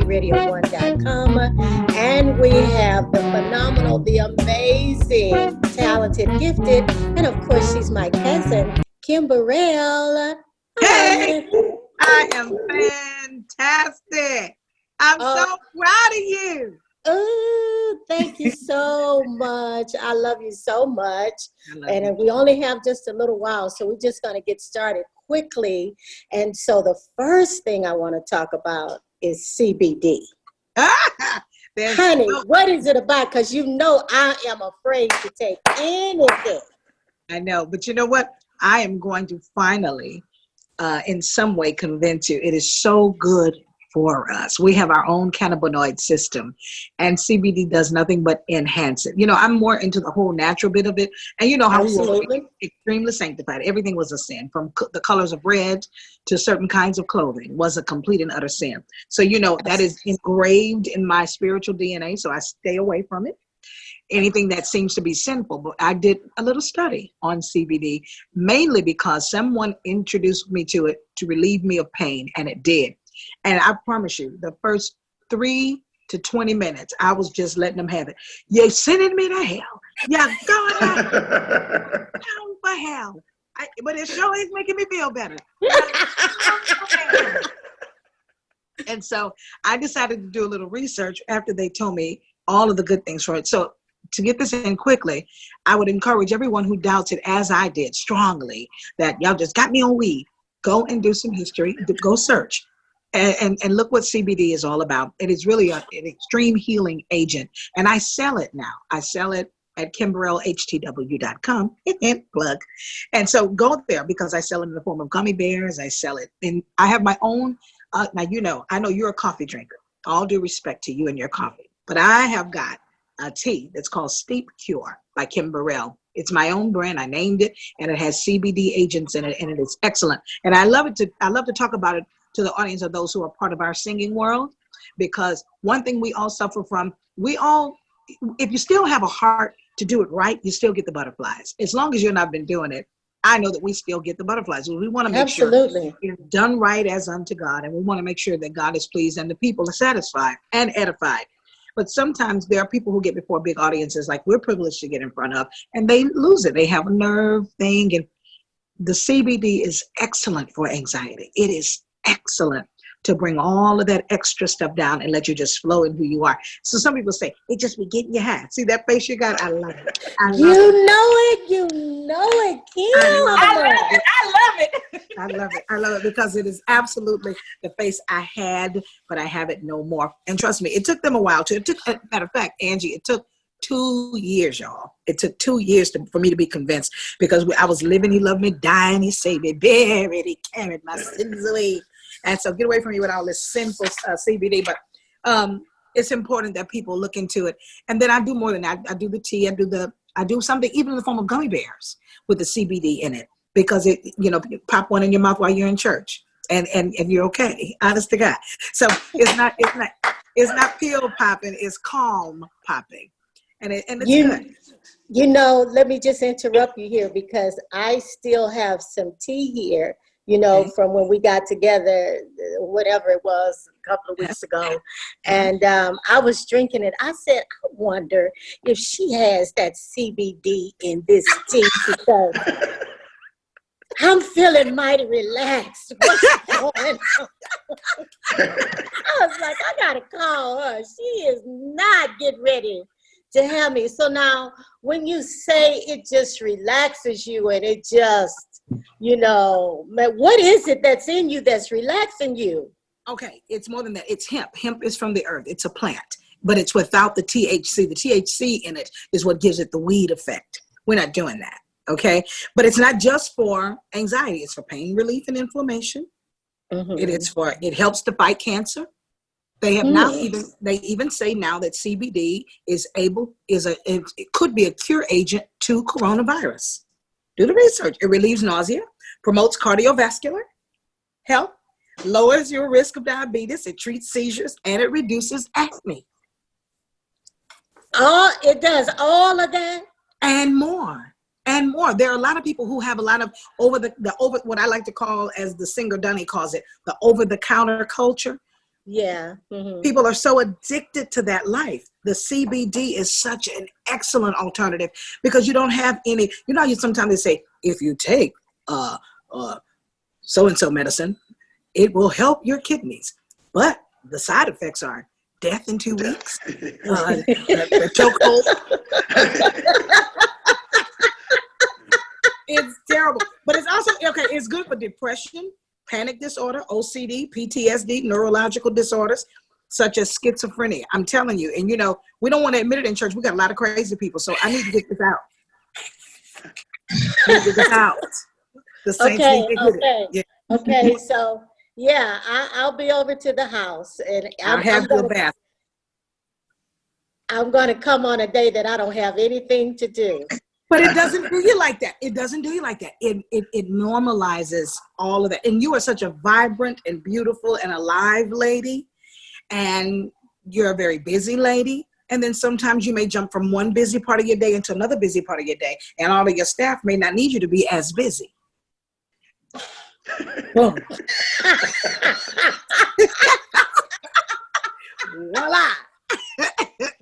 CBDRadio1.com. And we have the phenomenal, the amazing, talented, gifted, and of course, she's my cousin, Kim Burrell. Hey, I am fantastic. I'm so proud of you. Oh, thank you so much. I love you so much. And we only have just a little while, so we're just going to get started quickly. And so the first thing I want to talk about is CBD. Honey, what is it about? Because you know I am afraid to take anything. I know, but you know what? I am going to finally, in some way, convince you. It is so good for us. We have our own cannabinoid system, and CBD does nothing but enhance it. You know, I'm more into the whole natural bit of it, and you know how we were extremely sanctified. Everything was a sin, from the colors of red to certain kinds of clothing was a complete and utter sin. So, you know, that is engraved in my spiritual DNA, so I stay away from it. Anything that seems to be sinful. But I did a little study on CBD, mainly because someone introduced me to it to relieve me of pain, and it did. And I promise you, the first 3 to 20 minutes, I was just letting them have it. You're sending me to hell. You're going down for hell. But it sure is making me feel better. And so I decided to do a little research after they told me all of the good things for it. So to get this in quickly, I would encourage everyone who doubts it, as I did strongly, that y'all just got me on weed. Go and do some history. Go search. And look what CBD is all about. It is really an extreme healing agent. And I sell it now. I sell it at KimBurrellHTW.com. Plug. And so go there, because I sell it in the form of gummy bears. I sell it. And I have my own. Now, you know, I know you're a coffee drinker. All due respect to you and your coffee. But I have got a tea that's called Steep Cure by Kim Burrell. It's my own brand. I named it, and it has CBD agents in it, and it is excellent. And I love to talk about it to the audience of those who are part of our singing world, because one thing we all suffer from, if you still have a heart to do it right, you still get the butterflies. As long as you've not been doing it, I know that we still get the butterflies. We want to make sure it's done right as unto God, and we want to make sure that God is pleased and the people are satisfied and edified. But sometimes there are people who get before big audiences, like we're privileged to get in front of, and they lose it. They have a nerve thing, and the CBD is excellent for anxiety. It is excellent to bring all of that extra stuff down and let you just flow in who you are. So some people say, it just be getting you high. See that face you got? I love it. You know it, Kim. I love it because it is absolutely the face I had, but I have it no more. And trust me, it took them a while to. Matter of fact, Angie, it took 2 years, y'all. It took 2 years for me to be convinced, because I was living, he loved me, dying, he saved me, buried, he carried my sins away. And so get away from me with all this sinful CBD. But it's important that people look into it. And then I do more than that. I do the tea. I do something even in the form of gummy bears with the CBD in it, because it, you know, you pop one in your mouth while you're in church, and you're okay. Honest to God. So it's not pill popping. It's calm popping. And it's good. You know, let me just interrupt you here, because I still have some tea here, you know, from when we got together, whatever it was, a couple of weeks ago. And I was drinking it. I said, I wonder if she has that CBD in this tea, because I'm feeling mighty relaxed. What's going on? I was like, I got to call her. She is not getting ready to have me. So now when you say it just relaxes you, and it just, you know, what is it that's in you that's relaxing you? Okay, it's more than that. It's hemp. Hemp is from the earth. It's a plant, but it's without the THC. The THC in it is what gives it the weed effect. We're not doing that, okay? But it's not just for anxiety. It's for pain relief and inflammation. It helps to fight cancer. They have they even say now that CBD it could be a cure agent to coronavirus. Do the research. It relieves nausea, promotes cardiovascular health, lowers your risk of diabetes, it treats seizures, and it reduces acne. Oh, it does all of that? And more. And more. There are a lot of people who have a lot of over what I like to call, as the singer Dunny calls it, the over-the-counter culture, Yeah. Mm-hmm. People are so addicted to that life. The CBD is such an excellent alternative because you don't have any, you sometimes they say, if you take so-and-so medicine, it will help your kidneys. But the side effects are death in 2 weeks, the chokehold. It's terrible. But it's also, it's good for depression, panic disorder, OCD, PTSD, neurological disorders, such as schizophrenia. I'm telling you. And, we don't want to admit it in church. We got a lot of crazy people. So I need to get this out. The saints need to get it. Yeah. Okay, so yeah, I'll be over to the house, and I'll have your bath. I'm going to come on a day that I don't have anything to do. But it doesn't do you like that. It doesn't do you like that. It normalizes all of that. And you are such a vibrant and beautiful and alive lady, and you're a very busy lady. And then sometimes you may jump from one busy part of your day into another busy part of your day, and all of your staff may not need you to be as busy. Boom. Voila.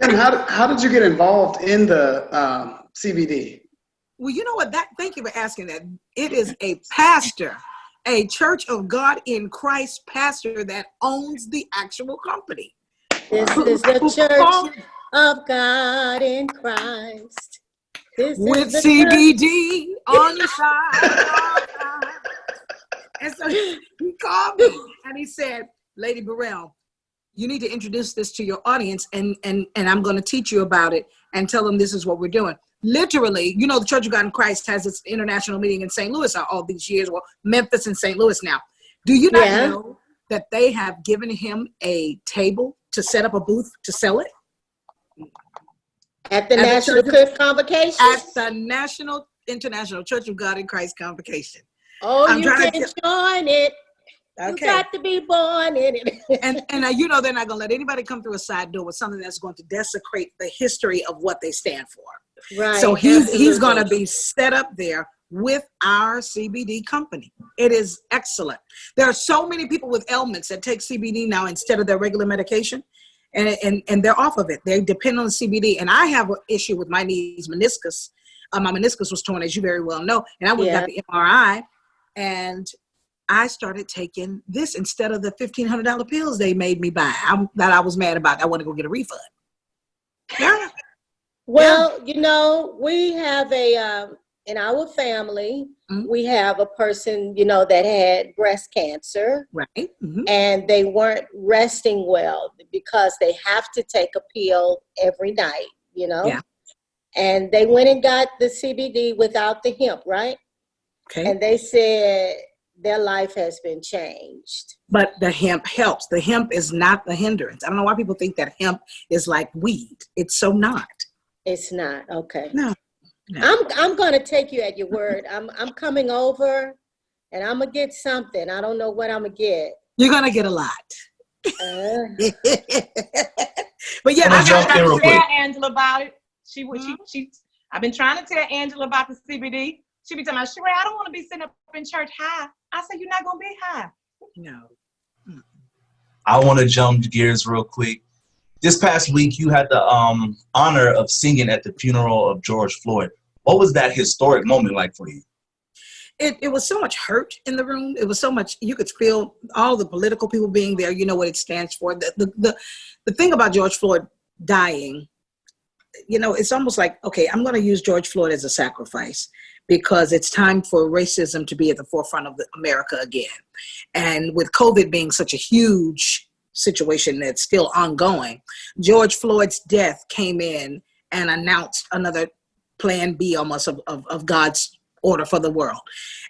And how did you get involved in the CBD? Well, you know what? Thank you for asking that. It is a pastor, a Church of God in Christ pastor that owns the actual company. This is the Church of God in Christ. With CBD on the side. And so he called me and he said, Lady Burrell, you need to introduce this to your audience, and I'm going to teach you about it and tell them this is what we're doing. Literally, the Church of God in Christ has its international meeting in St. Louis all these years. Well, Memphis and St. Louis now. Do you not know that they have given him a table to set up a booth to sell it? At the National Convocation? At the National International Church of God in Christ Convocation. Oh, you can join it. Okay. You got to be born in it. and they're not going to let anybody come through a side door with something that's going to desecrate the history of what they stand for. Right. So he's going to be set up there with our CBD company. It is excellent. There are so many people with ailments that take CBD now instead of their regular medication, and they're off of it. They depend on CBD. And I have an issue with my knees, meniscus. My meniscus was torn, as you very well know, and I went and got the MRI, and I started taking this instead of the $1,500 pills they made me buy. That I was mad about. I want to go get a refund. Yeah. Well, we have in our family, we have a person, that had breast cancer. Right. Mm-hmm. And they weren't resting well because they have to take a pill every night, Yeah. And they went and got the CBD without the hemp, right? Okay. And they said their life has been changed. But the hemp helps. The hemp is not the hindrance. I don't know why people think that hemp is like weed. It's so not. It's not. Okay. No. I'm going to take you at your word. I'm coming over, and I'm going to get something. I don't know what I'm going to get. You're going to get a lot. But yeah, I got to tell Angela about it. I've been trying to tell Angela about the CBD. She be telling me, Sheree, I don't want to be sitting up in church high. I said, you're not going to be high. No. I want to jump gears real quick. This past week, you had the honor of singing at the funeral of George Floyd. What was that historic moment like for you? It was so much hurt in the room. It was so much, you could feel all the political people being there. You know what it stands for. The thing about George Floyd dying, it's almost like, okay, I'm going to use George Floyd as a sacrifice because it's time for racism to be at the forefront of America again. And with COVID being such a huge situation that's still ongoing, George Floyd's death came in and announced another plan B almost of God's order for the world.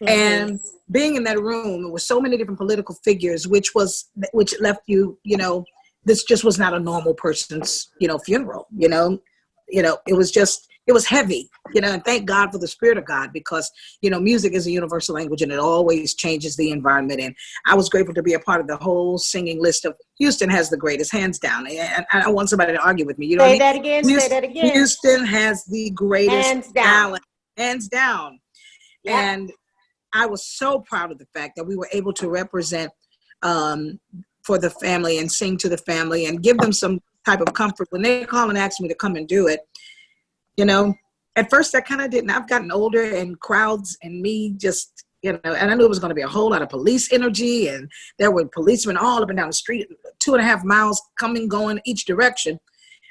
Mm-hmm. And being in that room with so many different political figures, which left you, this just was not a normal person's, funeral, it was heavy, and thank God for the Spirit of God because, music is a universal language and it always changes the environment. And I was grateful to be a part of the whole singing list of Houston has the greatest, hands down. And I want somebody to argue with me. Say that again. Houston has the greatest hands down. Hands down. Yep. And I was so proud of the fact that we were able to represent for the family and sing to the family and give them some type of comfort when they call and ask me to come and do it. You know, at first I kind of didn't. I've gotten older and crowds and me just, you know, and I knew it was going to be a whole lot of police energy, and there were policemen all up and down the street, 2.5 miles coming, going each direction.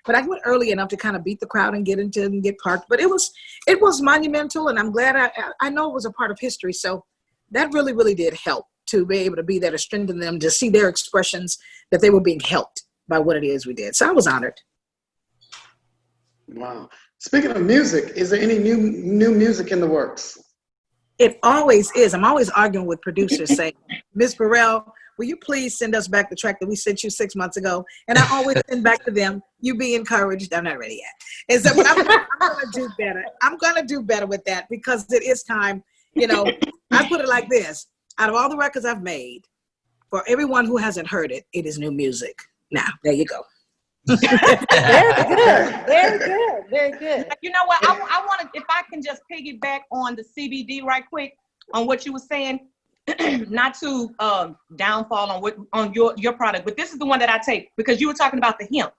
But I went early enough to kind of beat the crowd and get into and get parked. But it was monumental, and I'm glad I know it was a part of history. So that really, really did help to be able to be there to strengthen them, to see their expressions that they were being helped by what it is we did. So I was honored. Wow. Speaking of music, is there any new music in the works? It always is. I'm always arguing with producers saying, Ms. Burrell, will you please send us back the track that we sent you 6 months ago? And I always send back to them, you be encouraged. I'm not ready yet. And so, but I'm going to do better. I'm going to do better with that because it is time. You know, I put it like this. Out of all the records I've made, for everyone who hasn't heard it, it is new music. Now, there you go. Very good. Very good. Very good. You know what? I want to, if I can just piggyback on the CBD right quick on what you were saying, not to downfall on your product, but this is the one that I take because you were talking about the hemp,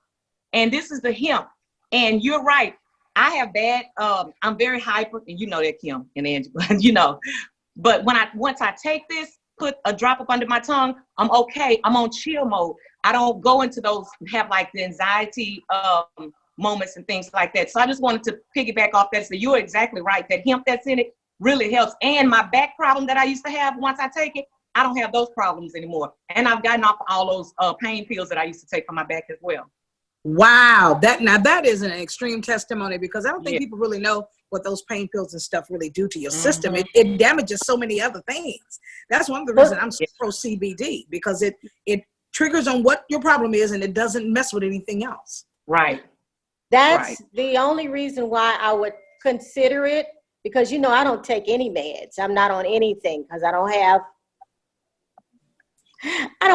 and this is the hemp, and you're right. I have bad. I'm very hyper, and you know that, Kim and Angela, you know. But once I take this, put a drop up under my tongue, I'm okay. I'm on chill mode. I don't go into those, have like the anxiety moments and things like that. So I just wanted to piggyback off that. So you're exactly right. That hemp that's in it really helps. And my back problem that I used to have, once I take it, I don't have those problems anymore. And I've gotten off all those pain pills that I used to take for my back as well. Wow. That is an extreme testimony because I don't think people really know what those pain pills and stuff really do to your system. It damages so many other things. That's one of the reasons I'm so pro CBD, because it triggers on what your problem is and it doesn't mess with anything else. Right. That's the only reason why I would consider it, because, you know, I don't take any meds. I'm not on anything because I don't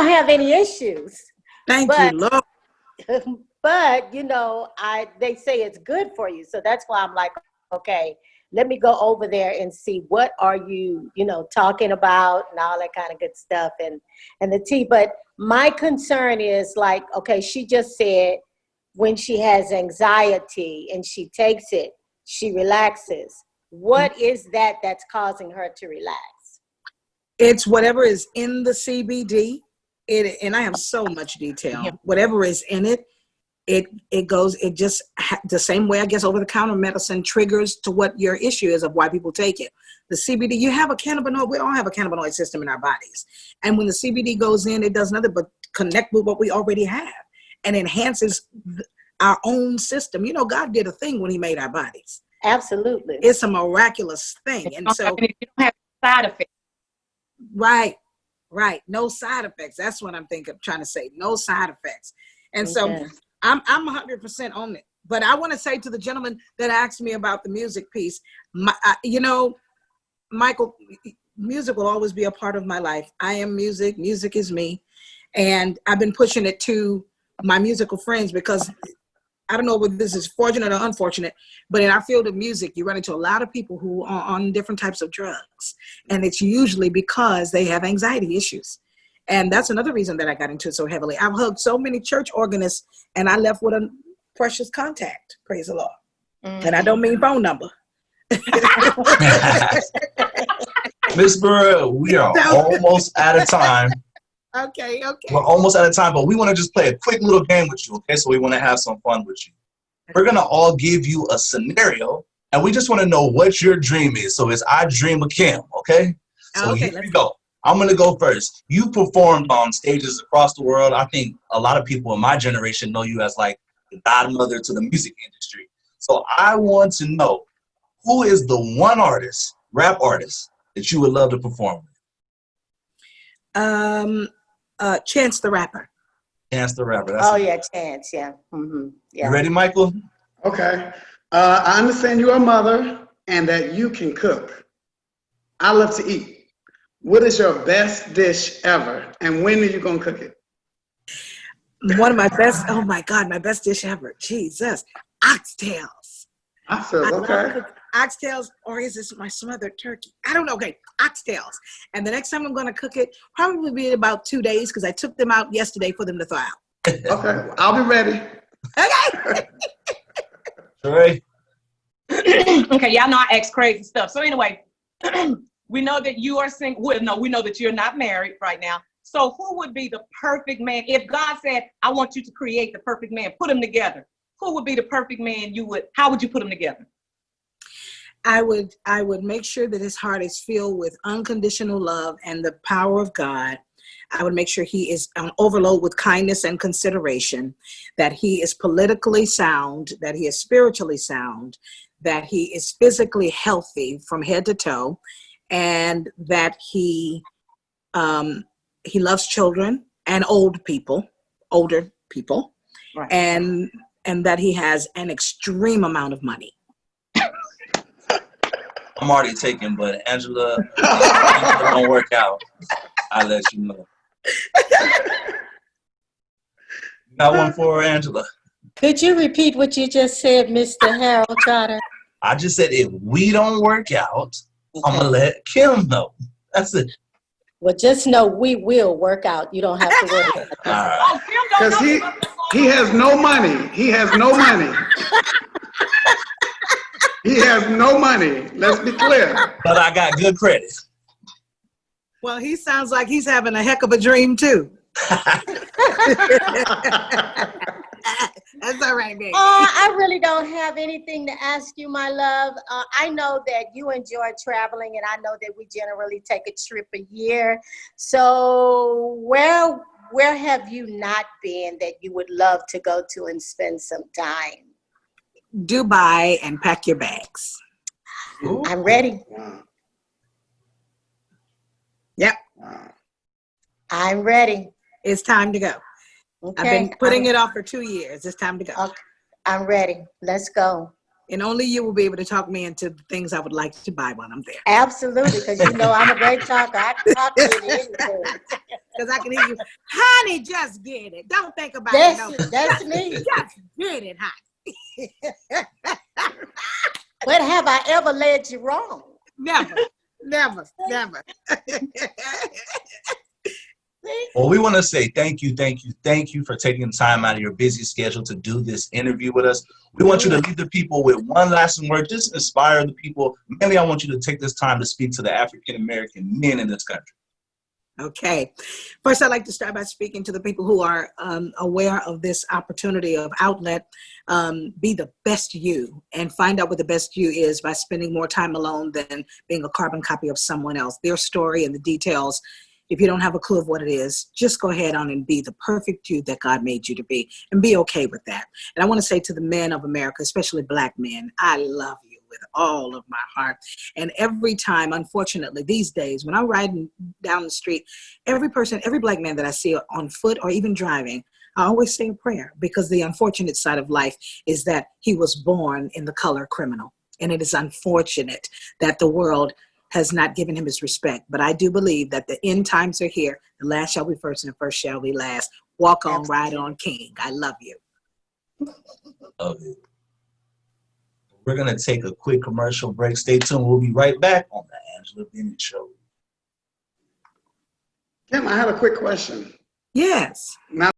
have any issues. Thank you, Lord. But, you know, they say it's good for you. So that's why I'm like, okay, let me go over there and see what are you, you know, talking about and all that kind of good stuff and the tea. But my concern is like, okay, she just said when she has anxiety and she takes it, she relaxes. What is that that's causing her to relax? It's whatever is in the CBD. And I have so much detail. Whatever is in it, it goes, the same way, I guess, over-the-counter medicine triggers to what your issue is of why people take it. The CBD, you have a cannabinoid, we all have a cannabinoid system in our bodies. And when the CBD goes in, it does nothing but connect with what we already have and enhances our own system. You know, God did a thing when he made our bodies. Absolutely. It's a miraculous thing. And so you don't have side effects. Right. No side effects. That's what I'm trying to say. No side effects. And so I'm 100% on it. But I want to say to the gentleman that asked me about the music piece, you know, Michael, music will always be a part of my life. I am music. Music is me. And I've been pushing it to my musical friends because I don't know whether this is fortunate or unfortunate, but in our field of music, you run into a lot of people who are on different types of drugs. And it's usually because they have anxiety issues. And that's another reason that I got into it so heavily. I've hugged so many church organists and I left with a precious contact, praise the Lord. And I don't mean phone number. Miss Burrell, we are almost out of time. Okay. We're almost out of time, but we want to just play a quick little game with you, okay? So we want to have some fun with you. We're going to all give you a scenario, and we just want to know what your dream is. So it's I Dream of Kim, okay? So here we go. I'm going to go first. You performed on stages across the world. I think a lot of people in my generation know you as like the godmother to the music industry. So I want to know, who is the one artist, rap artist, that you would love to perform with? Chance the Rapper. Chance the Rapper. Chance, yeah. Mm-hmm. Yeah. You ready, Michael? Okay. I understand you're a mother and that you can cook. I love to eat. What is your best dish ever? And when are you going to cook it? One of my best, oh my God, my best dish ever. Jesus. Oxtails. Oxtails, okay. oxtails, or is this my smothered turkey? I don't know. Okay, oxtails. And the next time I'm going to cook it, probably be in about 2 days because I took them out yesterday for them to thaw out. Okay, I'll be ready. Okay. Right. Okay, y'all know I ask crazy stuff. So anyway, we know that you are single. Well, no, we know that you're not married right now. So who would be the perfect man? If God said, I want you to create the perfect man, put them together. Who would be the perfect man how would you put them together? I would make sure that his heart is filled with unconditional love and the power of God. I would make sure he is on overload with kindness and consideration, that he is politically sound, that he is spiritually sound, that he is physically healthy from head to toe, and that he loves children and older people, Right. and that he has an extreme amount of money. I'm already taken, but Angela, if it don't work out, I'll let you know. Got one for Angela. Could you repeat what you just said, Mr. Harold Trotter? I just said if we don't work out, I'm gonna let Kim know. That's it. Well, just know we will work out. You don't have to worry about All that. right. Oh, Kim don't Because know what's he has no money. He has no money. He has no money. Let's be clear. But I got good credit. Well, he sounds like he's having a heck of a dream too. That's all right, baby. I really don't have anything to ask you, my love. I know that you enjoy traveling, and I know that we generally take a trip a year. So where have you not been that you would love to go to and spend some time? Dubai, and pack your bags. Ooh. I'm ready. Wow. Yep, Wow. I'm ready. it's time to go. Okay. I've been putting it off for 2 years. It's time to go. Okay, I'm ready. Let's go. And only you will be able to talk me into the things I would like to buy when I'm there. Absolutely, because you know I'm a great talker. I can talk to you to anything. Because I can hear you, honey, just get it. Don't think about it. No. That's me. Just get it, honey. But have I ever led you wrong? Never, never, never. Well, we want to say thank you for taking time out of your busy schedule to do this interview with us. We want you to leave the people with one lasting word, just inspire the people. Mainly, I want you to take this time to speak to the African-American men in this country. Okay. First, I'd like to start by speaking to the people who are aware of this opportunity of outlet. Be the best you, and find out what the best you is by spending more time alone than being a carbon copy of someone else. Their story and the details, if you don't have a clue of what it is, just go ahead on and be the perfect you that God made you to be, and be okay with that. And I want to say to the men of America, especially Black men, I love you with all of my heart. And every time, unfortunately, these days, when I'm riding down the street, every Black man that I see on foot or even driving, I always say a prayer, because the unfortunate side of life is that he was born in the color criminal. And it is unfortunate that the world has not given him his respect. But I do believe that the end times are here. The last shall be first and the first shall be last. Walk on, ride on, King. I love you. Love it. We're going to take a quick commercial break. Stay tuned. We'll be right back on the Angela Bennett Show. Kim, I have a quick question. Yes. Now